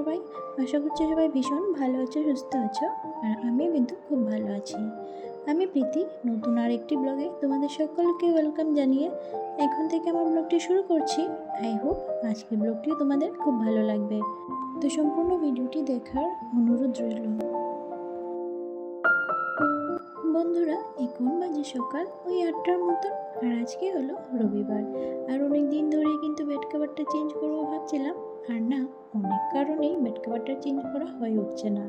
সবাই? আশা করছি সবাই ভীষণ ভালো আছো, সুস্থ আছো। আর আমিও কিন্তু খুব ভালো আছি। আমি প্রীতি, নতুন আর একটি ব্লগে তোমাদের সকলকে ওয়েলকাম জানিয়ে এখন থেকে আমার ব্লগটি শুরু করছি। আই হোপ আজকের ব্লগটি তোমাদের খুব ভালো লাগবে। তো সম্পূর্ণ ভিডিওটি দেখার অনুরোধ রইল। বন্ধুরা, এখন বাজে সকাল ওই 8টার মতন, আর আজকে হলো রবিবার। আর অনেক দিন ধরেই কিন্তু বেড কভারটা চেঞ্জ করবো ভাবছিলাম, আর না, অনেক কারণেই বেড কভারটা চেঞ্জ করা হয়ে উঠছে না।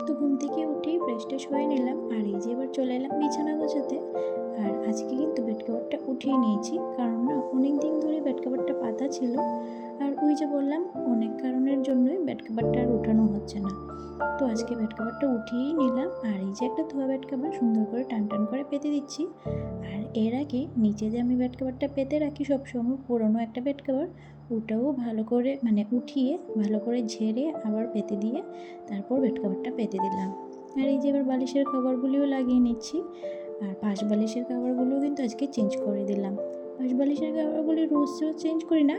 তো ঘুম থেকে উঠেই ফ্রেশ ট্রেশ হয়ে নিলাম, আর এই যে এবার চলে এলাম বিছানা গোছাতে। আর আজকে কিন্তু বেড কভারটা উঠিয়ে নিয়েছি, কারণ না অনেক দিন ধরে বেড কভারটা পাতা ছিল। আর ওই যে বললাম, অনেক কারণের জন্যই বেড কভারটা আর উঠানো হচ্ছে না। তো আজকে বেড কভারটা উঠিয়েই নিলাম, আর এই যে একটা ধোয়া বেড কভার সুন্দর করে টান টান করে পেতে দিচ্ছি। আর এর আগে নিচে যে আমি বেড কভারটা পেতে রাখি সবসময়, পুরোনো একটা বেড কভার, ওটাও ভালো করে উঠিয়ে ভালো করে ঝেড়ে আবার পেতে দিয়ে তারপর বেড কভারটা পেতে দিলাম। আর এই যে এবার বালিশের কভারগুলিও লাগিয়ে নিচ্ছি। আর পাশ বালিশের কভারগুলোও কিন্তু আজকে চেঞ্জ করে দিলাম। পাশ বালিশের কভারগুলি রোজ চেঞ্জ করি না,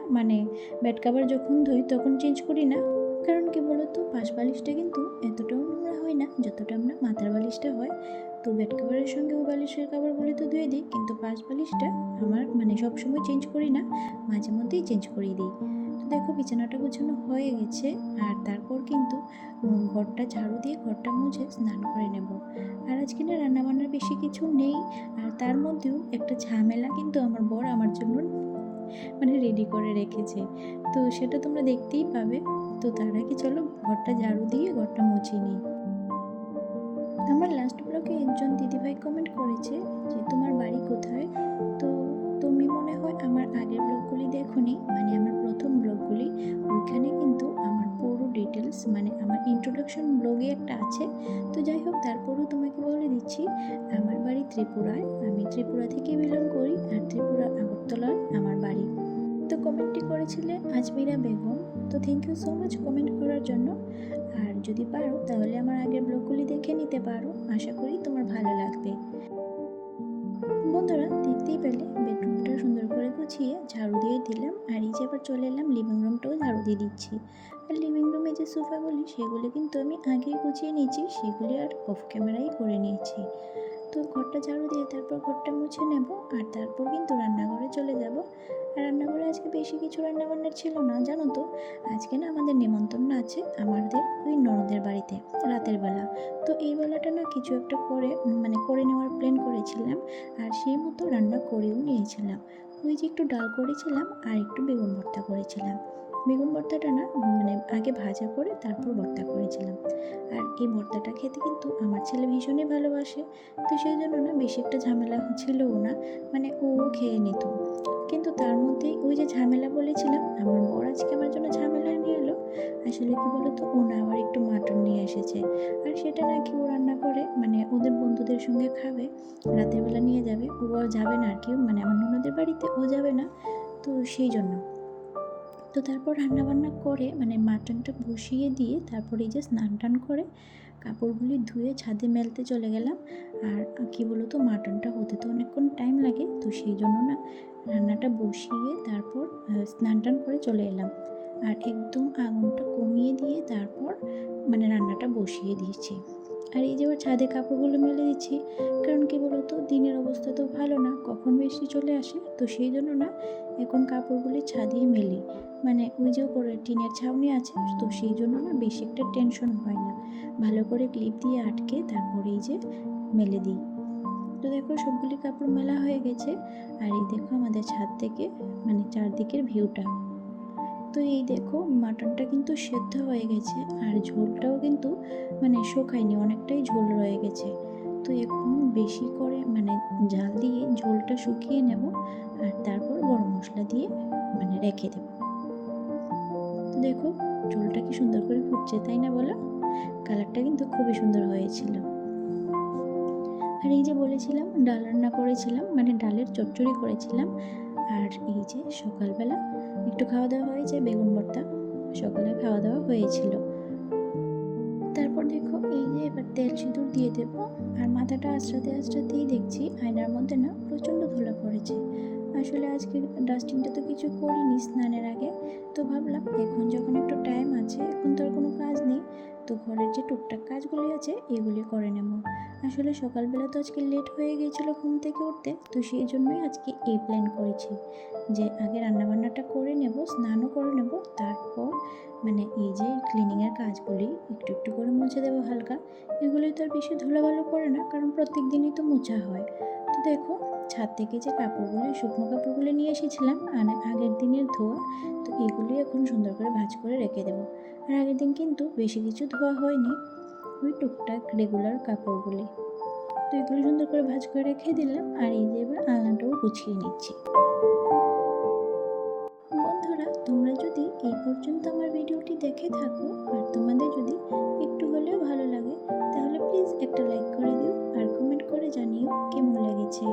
বেড কভার যখন ধুই তখন চেঞ্জ করি না। কারণ কি বলতো, পাশ বালিশটা কিন্তু এতটাও নোংরা হয় না যতটা আমরা মাথার বালিশটা হয়। তো বেড কভারের সঙ্গে ও বালিশের কভারগুলি তো ধুয়ে দিই, কিন্তু পাশ বালিশটা আমার সবসময় চেঞ্জ করি না, মাঝে মধ্যেই চেঞ্জ করিয়ে দিই। তো দেখো বিছানাটা গোছানো হয়ে গেছে, আর তারপর কিন্তু ঘরটা ঝাড়ু দিয়ে ঘরটা মুছে স্নান করে নেব। আর আজকে না রান্নাবান্নার বেশি কিছু নেই, আর তার মধ্যেও একটা ঝামেলা কিন্তু আমার বর আমার জন্য রেডি করে রেখেছে। তো সেটা তোমরা দেখতেই পাবে। তো তার আগে চলো ঘরটা ঝাড়ু দিয়ে ঘরটা মুছে নিই। আমার লাস্ট ব্লগে একজন দিদিভাই কমেন্ট করেছে যে তোমার বাড়ি কোথায়। তো তুমি মনে হয় আমার আগের ব্লগগুলি দেখোনি, আমার প্রথম ব্লগগুলি, ওইখানে কিন্তু আমার পুরো ডিটেলস আমার ইন্ট্রোডাকশন ব্লগে একটা আছে। তো যাই হোক, তারপরেও তোমাকে বলে দিচ্ছি, আমার বাড়ি ত্রিপুরায়, আমি ত্রিপুরা থেকে বিলং করি, আর ত্রিপুরা আগরতলায় আমার বাড়ি। তো কমেন্টটি করেছিলে আজমিরা বেগম। তো thank you so much comment করার জন্য। আর যদি পারো তাহলে আমার আগের ব্লগগুলি দেখে নিতে পারো, আশা করি তোমার ভালো লাগবে। বন্ধুরা, দেখতেই পেলে বেডরুমটা সুন্দর করে গুছিয়ে ঝাড়ু দিয়ে দিলাম, আর এই যে আবার চলে এলাম লিভিং রুমটাও ঝাড়ু দিয়ে দিচ্ছি। আর লিভিং রুমে যে সোফাগুলি সেগুলি কিন্তু আমি আগেই গুছিয়ে নিয়েছি, সেগুলি আর অফ ক্যামেরাই করে নিয়েছি। তো ঘরটা ঝাড়ু দিয়ে তারপর ঘরটা মুছে নেব, আর তারপর কিন্তু রান্নাঘরে চলে যাব। আর রান্নাঘরে আজকে বেশি কিছু রান্নাবান্নার ছিল না, জানো তো। আজকে না আমাদের নেমন্তন্ন আছে আমাদের ওই ননদের বাড়িতে রাতের বেলা। তো এই বেলাটা না কিছু একটা করে করে নেওয়ার প্ল্যান করেছিলাম, আর সেই মতো রান্না করেও নিয়েছিলাম। ওই যে একটু ডাল করেছিলাম আর একটু বেগুন ভর্তা করেছিলাম। বেগুন ভর্তাটা না আগে ভাজা করে তারপর ভর্তা করেছিলাম। আর এই ভর্তাটা খেতে কিন্তু আমার ছেলে ভীষণই ভালোবাসে। তো সেই জন্য না বেশি একটা ঝামেলা ছিলও না, ও খেয়ে নিত। কিন্তু তার মধ্যেই ওই যে ঝামেলা বলেছিলাম, আমার বর আজকে আমার জন্য ঝামেলা নিয়ে এলো। আসলে কি বলতো, ও না আবার একটু মাটন নিয়ে এসেছে, আর সেটা নাকি ও রান্না করে ওদের বন্ধুদের সঙ্গে খাবে, রাতের বেলা নিয়ে যাবে। ও যাবে না আর কি, আমার ননদের বাড়িতে ও যাবে না। তো সেই জন্য তো তারপর রান্নাবান্না করে মাটনটা বসিয়ে দিয়ে তারপর এই যে স্নান টান করে কাপড়গুলি ধুয়ে ছাদে মেলতে চলে গেলাম। আর কি বলতো, মাটনটা হতে তো অনেকক্ষণ টাইম লাগে, তো সেই জন্য না রান্নাটা বসিয়ে তারপর স্নান টান করে চলে এলাম। আর একদম আগুনটা কমিয়ে দিয়ে তারপর রান্নাটা বসিয়ে দিয়েছি। আর এই যে এবার ছাদে কাপড়গুলো মেলে দিচ্ছি, কারণ কি বলতো, দিনের অবস্থা তো ভালো না, কখন বৃষ্টি চলে আসে। তো সেই জন্য না এখন কাপড়গুলি ছাদেই মেলি, ওই যে উপরে টিনের ছাউনি আছে, তো সেই জন্য না বেশি একটা টেনশন হয় না। ভালো করে ক্লিপ দিয়ে আটকে তারপরে এই যে মেলে দিই। তো দেখো সবগুলি কাপড় মেলা হয়ে গেছে, আর এই দেখো আমাদের ছাদ থেকে চারদিকের ভিউটা। তো এই দেখো মাটনটা কিন্তু সেদ্ধ হয়ে গেছে, আর ঝোলটাও কিন্তু শুকায়নি, অনেকটাই ঝোল রয়ে গেছে। তো এখন বেশি করে জাল দিয়ে ঝোলটা শুকিয়ে নেব, আর তারপর গরম মশলা দিয়ে রেখে দেব। তো দেখো ঝোলটা কি সুন্দর করে ফুটছে, তাই না বলো? কালারটা কিন্তু খুবই সুন্দর হয়েছিল। আর এই যে বলেছিলাম ডাল রান্না করেছিলাম, ডালের চচ্চড়ি করেছিলাম। আর এই যে সকালবেলা একটু খাওয়া দাওয়া হয়েছে, বেগুন ভর্তা সকালে খাওয়া দাওয়া হয়েছিল। তারপর দেখো এই যে এবার তেল সিঁদুর দিয়ে দেবো, আর মাথাটা আঁচড়াতেই দেখছি আয়নার মধ্যে না প্রচণ্ড ধুলা পড়েছে। আসলে আজকে ডাস্টিংটা তো কিছু করিনি স্নানের আগে, তো ভাবলাম এখন যখন একটু টাইম আছে, এখন তো আর কোনো কাজ নেই, তো ঘরের যে টুকটাক কাজগুলি আছে এগুলি করে নেব। আসলে সকালবেলা তো আজকে লেট হয়ে গিয়েছিল ঘুম থেকে উঠতে, তো সেই জন্যই আজকে এই প্ল্যান করেছি যে আগে রান্নাবান্নাটা করে নেব, স্নানও করে নেব, তারপর মানে এই যে ক্লিনিংয়ের কাজগুলি একটু একটু করে মুছে দেবো হালকা। এগুলি তো আর বেশি ধুলোবালো পড়ে না, কারণ প্রত্যেক দিনই তো মোছা হয়। তো দেখো, ছাদ থেকে যে কাপড়গুলো, শুকনো কাপড়গুলো নিয়ে এসেছিলাম আগের দিনের ধোয়া, তো এগুলি এখন সুন্দর করে ভাঁজ করে রেখে দেবো। আর আগের দিন কিন্তু বেশি কিছু ধোয়া হয়নি, ওই টুকটাক রেগুলার কাপড়গুলি, তো এগুলো সুন্দর করে ভাঁজ করে রেখে দিলাম। আর এই যে এবার আলনাটাও গুছিয়ে নিচ্ছি। বন্ধুরা, তোমরা যদি এই পর্যন্ত আমার ভিডিওটি দেখে থাকো আর তোমাদের যদি একটু হলেও ভালো লাগে, তাহলে প্লিজ একটা লাইক করে দিও আর কমেন্ট করে জানিও কেমন লেগেছে।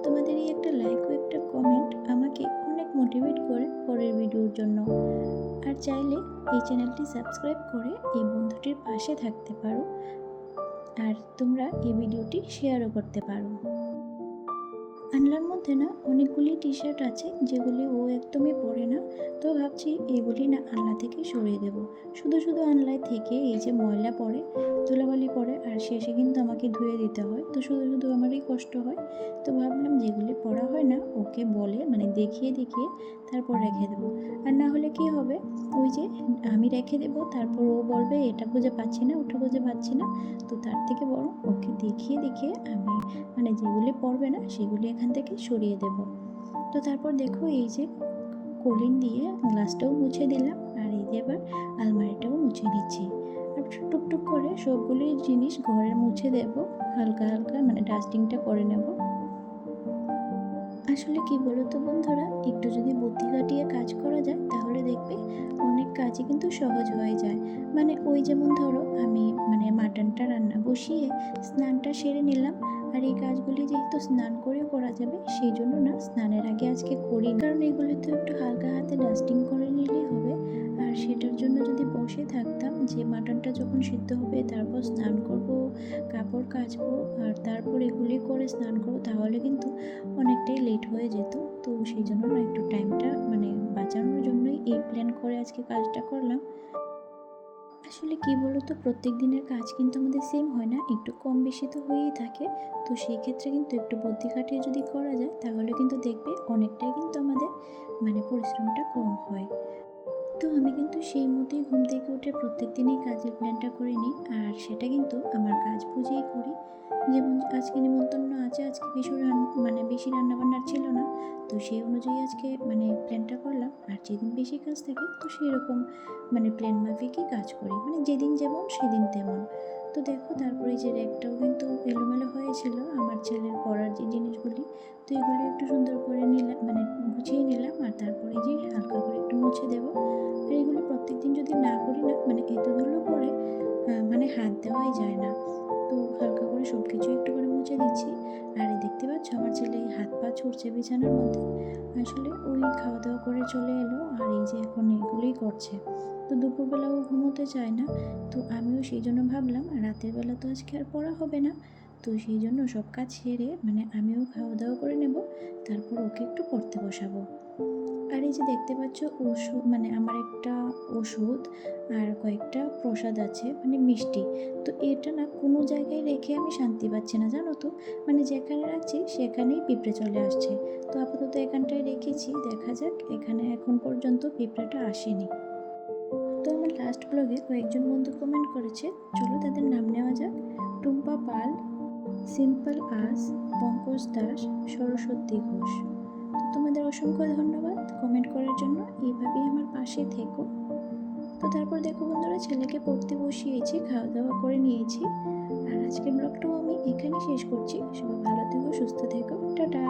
তোমাদের এই একটা লাইক ও একটা কমেন্ট আমাকে অনেক মোটিভেট করে পরের ভিডিওর জন্য। আর চাইলে এই চ্যানেলটি সাবস্ক্রাইব করে এই বন্ধুটির পাশে থাকতে পারো, আর তোমরা এই ভিডিওটি শেয়ারও করতে পারো। আনলার মধ্যে না অনেকগুলি টি শার্ট আছে যেগুলি ও একদমই পরে না, তো ভাবছি এগুলি না আনলা থেকে সরিয়ে দেব। শুধু শুধু আনলায় থেকে এই যে ময়লা পড়ে, ধুলাবালি পড়ে, আর শেষে কিন্তু আমাকে ধুয়ে দিতে হয়, তো শুধু শুধু আমারই কষ্ট হয়। তো ভাবলাম যেগুলি পরা হয় না ওকে বলে মানে দেখিয়ে দেখিয়ে তারপর রেখে দেবো। আর না হলে কি হবে, ওই যে আমি রেখে দেবো, তারপর ও বলবে এটা খুঁজে পাচ্ছি না, ওটা খুঁজে পাচ্ছি না। তো তার থেকে বরং ওকে দেখিয়ে দেখিয়ে আমি মানে যেগুলি পড়বে না সেগুলি এখান থেকে সরিয়ে দেব। তো তারপর দেখো এই যে কলিন দিয়ে গ্লাসটাও মুছে দিলাম, আর এই যে এবার আলমারিটাও মুছে নিচ্ছি। আর টুকটুক করে সবগুলি জিনিস ঘরে মুছে দেব, হালকা হালকা মানে ডাস্টিংটা করে নেব। আসলে কি বলো তো বন্ধুরা, একটু যদি বুদ্ধি খাটিয়ে কাজ করা যায় তাহলে দেখবে অনেক কাজই কিন্তু সহজ হয়ে যায়। মানে ওই যেমন ধরো আমি মানে মাটনটা রান্না বসিয়ে স্নানটা সেরে নিলাম, আর এই কাজগুলি যেহেতু স্নান করেও করা যাবে সেই জন্য না স্নানের আগে আজকে করি, কারণ এগুলি তো একটু হালকা হাতে ডাস্টিং করে নিলেই হবে। আর সেটার জন্য যদি বসে থাকতাম যে মাটনটা যখন সিদ্ধ হবে তারপর স্নান করব, কাপড় কাচবো, আর তারপর এগুলি করে স্নান করবো, তাহলে কিন্তু অনেকটাই লেট হয়ে যেত। তো সেই জন্য না একটু টাইমটা মানে বাঁচানোর জন্যই এই প্ল্যান করে আজকে কাজটা করলাম। আসলে কি বলতো, প্রত্যেক দিনের কাজ কিন্তু আমাদের সেম হয় না, একটু কম বেশি তো হয়েই থাকে। তো সেই ক্ষেত্রে কিন্তু একটু বুদ্ধি খাটিয়ে যদি করা যায় তাহলে কিন্তু দেখবে অনেকটাই কিন্তু আমাদের মানে পরিশ্রমটা কম হয়। তো আমি কিন্তু সেই মতোই ঘুম থেকে উঠে প্রত্যেক দিনই কাজের প্ল্যানটা করে নিই, আর সেটা কিন্তু আমার কাজ বুঝেই করি। যেমন আজকে নিমন্ত্রণ আছে, আজকে মানে বেশি রান্নাবান্নার ছিল না, তো সেই অনুযায়ী আজকে মানে প্ল্যানটা করলাম। আর যেদিন বেশি কাজ থাকে তো সেই রকম মানে প্ল্যান মাফিকই কাজ করি, মানে যেদিন যেমন সেদিন তেমন। তো দেখো তারপরে যে র্যাকটাও কিন্তু এলোমেলো হয়েছিল আমার ছেলের পড়ার যে জিনিসগুলি, তো এগুলো একটু সুন্দর করে নিলাম মানে গুছিয়ে নিলাম, আর তারপরে যে হালকা করে একটু মুছে দেবো। আর এগুলো প্রত্যেকদিন যদি না করি না মানে এত ধুলো পড়ে মানে হাত দেওয়াই যায় না। তো হালকা করে সব কিছু একটু করে মুছে দিচ্ছি। আর এই দেখতে পাচ্ছ আমার ছেলে হাত পা ছুটছে বিছানার মধ্যে, আসলে ওই খাওয়া দাওয়া করে চলে এলো, আর এই যে এখন এগুলোই করছে। তো দুপুরবেলাও ঘুমোতে চায় না, তো আমিও সেই জন্য ভাবলাম রাতের বেলা তো আজকে আর পড়া হবে না, তো সেই জন্য সব কাজ সেরে মানে আমিও খাওয়া দাওয়া করে নেব, তারপর ওকে একটু পড়তে বসাবো। আর এই যে দেখতে পাচ্ছ ওষুধ মানে আমার একটা ওষুধ আর কয়েকটা প্রসাদ আছে মানে মিষ্টি, তো এটা না কোনো জায়গায় রেখে আমি শান্তি পাচ্ছি না জানো তো, মানে যেখানে রাখছি সেখানেই পিঁপড়ে চলে আসছে। তো আপাতত এখানটায় রেখেছি, দেখা যাক, এখানে এখন পর্যন্ত পিঁপড়েটা আসেনি। তো আমার লাস্ট ব্লগে কয়েকজন বন্ধু কমেন্ট করেছে, চলো তাদের নাম নেওয়া যাক। টুম্পা পাল, সিম্পল আস, পঙ্কজ দাস, সরস্বতী ঘোষ। তো তোমাদের অসংখ্য ধন্যবাদ কমেন্ট করার জন্য, এইভাবেই আমার পাশে থেকো। তো তারপর দেখো বন্ধুরা, ছেলেকে পড়তে বসিয়েছি, খাওয়া দাওয়া করে নিয়েছি, আর আজকের ব্লগটাও আমি এখানেই শেষ করছি। সবাই ভালো থেকো, সুস্থ থেকো, টাটা।